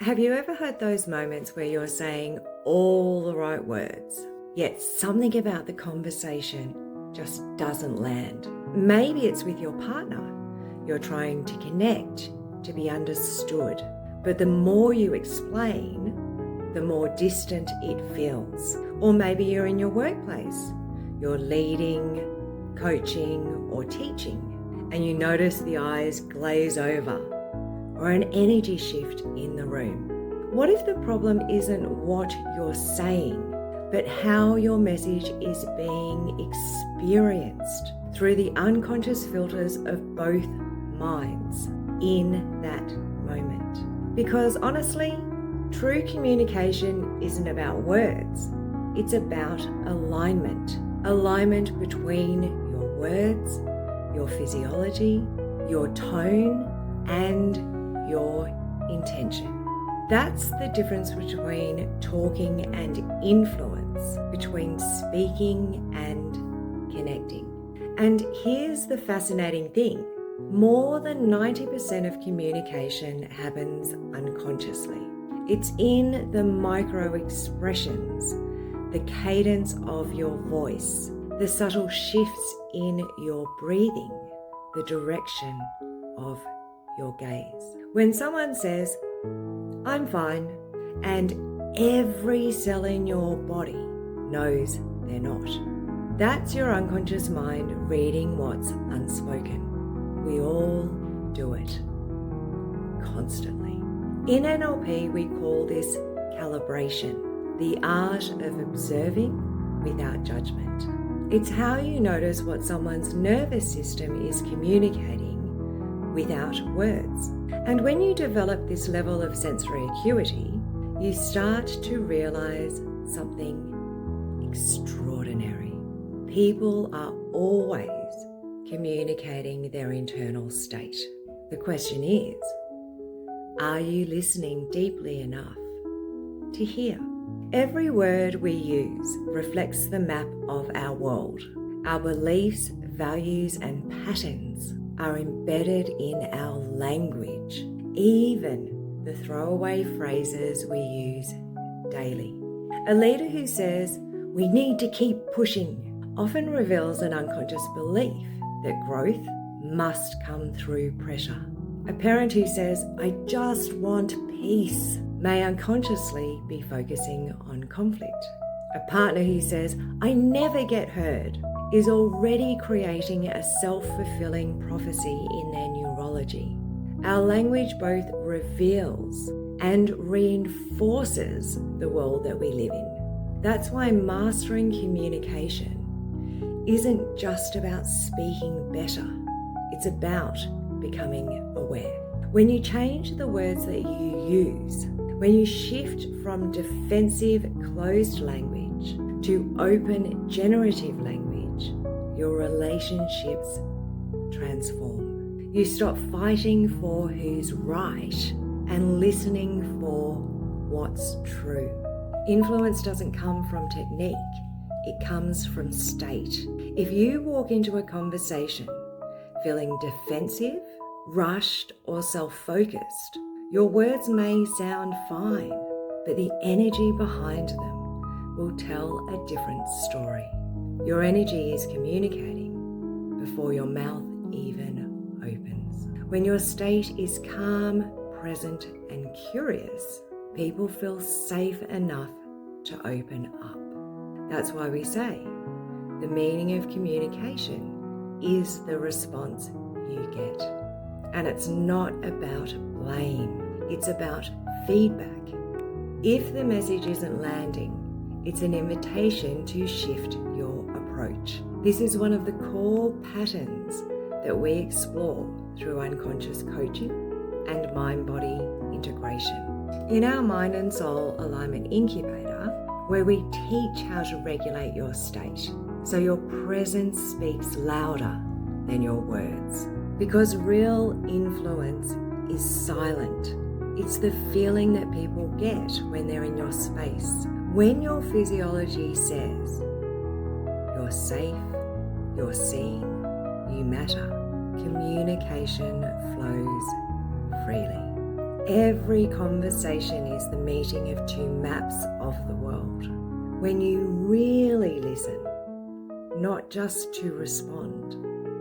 Have you ever had those moments where you're saying all the right words, yet something about the conversation just doesn't land? Maybe it's with your partner. You're trying to connect, to be understood. But the more you explain, the more distant it feels. Or maybe you're in your workplace. You're leading, coaching, or teaching, and you notice the eyes glaze over, or an energy shift in the room. What if the problem isn't what you're saying, but how your message is being experienced through the unconscious filters of both minds in that moment? Because honestly, true communication isn't about words. It's about alignment. Alignment between your words, your physiology, your tone, and your intention. That's the difference between talking and influence, between speaking and connecting. And here's the fascinating thing. More than 90% of communication happens unconsciously. It's in the micro expressions, the cadence of your voice, the subtle shifts in your breathing, the direction of your gaze. When someone says, "I'm fine," and every cell in your body knows they're not, that's your unconscious mind reading what's unspoken. We all do it constantly. In NLP, we call this calibration, the art of observing without judgment. It's how you notice what someone's nervous system is communicating without words. And when you develop this level of sensory acuity, you start to realize something extraordinary. People are always communicating their internal state. The question is, are you listening deeply enough to hear? Every word we use reflects the map of our world. Our beliefs, values, and patterns are embedded in our language, even the throwaway phrases we use daily. A leader who says, "We need to keep pushing," often reveals an unconscious belief that growth must come through pressure. A parent who says, "I just want peace," may unconsciously be focusing on conflict. A partner who says, "I never get heard," is already creating a self-fulfilling prophecy in their neurology. Our language both reveals and reinforces the world that we live in. That's why mastering communication isn't just about speaking better. It's about becoming aware. When you change the words that you use, when you shift from defensive, closed language to open, generative language, your relationships transform. You stop fighting for who's right and listening for what's true. Influence doesn't come from technique, it comes from state. If you walk into a conversation feeling defensive, rushed, or self-focused, your words may sound fine, but the energy behind them will tell a different story. Your energy is communicating before your mouth even opens. When your state is calm, present, and curious, people feel safe enough to open up. That's why we say the meaning of communication is the response you get. And it's not about blame, it's about feedback. If the message isn't landing, it's an invitation to shift your approach. This is one of the core patterns that we explore through unconscious coaching and mind-body integration. In our Mind and Soul Alignment Incubator, where we teach how to regulate your state so your presence speaks louder than your words. Because real influence is silent. It's the feeling that people get when they're in your space. When your physiology says, you're safe, you're seen, you matter, communication flows freely. Every conversation is the meeting of two maps of the world. When you really listen, not just to respond,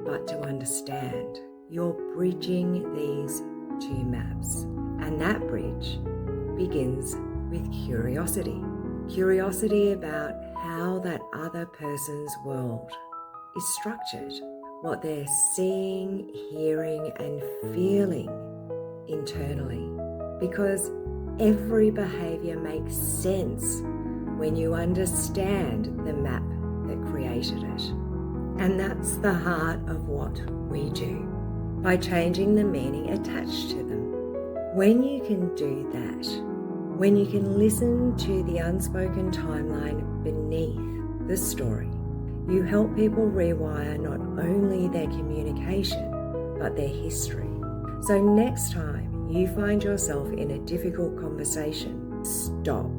but to understand, you're bridging these two maps. And that bridge begins with curiosity. Curiosity about how that other person's world is structured, what they're seeing, hearing, and feeling internally. Because every behavior makes sense when you understand the map that created it. And that's the heart of what we do, by changing the meaning attached to them. When you can do that, when you can listen to the unspoken timeline beneath the story, you help people rewire not only their communication, but their history. So next time you find yourself in a difficult conversation, stop,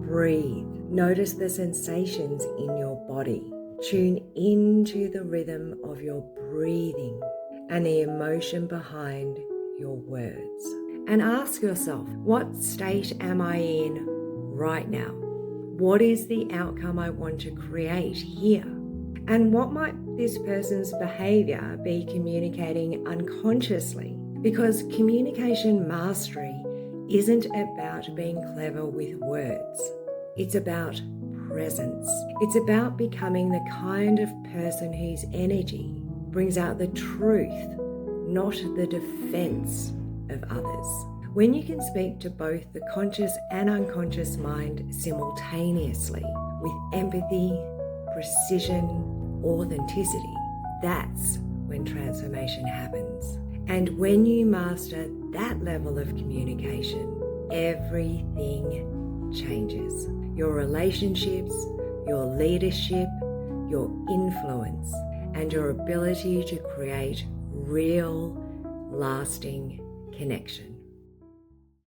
breathe, notice the sensations in your body, tune into the rhythm of your breathing and the emotion behind your words. And ask yourself, what state am I in right now? What is the outcome I want to create here? And what might this person's behavior be communicating unconsciously? Because communication mastery isn't about being clever with words. It's about presence. It's about becoming the kind of person whose energy brings out the truth, not the defense of others. When you can speak to both the conscious and unconscious mind simultaneously with empathy, precision, authenticity, that's when transformation happens. And when you master that level of communication, everything changes. Your relationships, your leadership, your influence, and your ability to create real, lasting connection.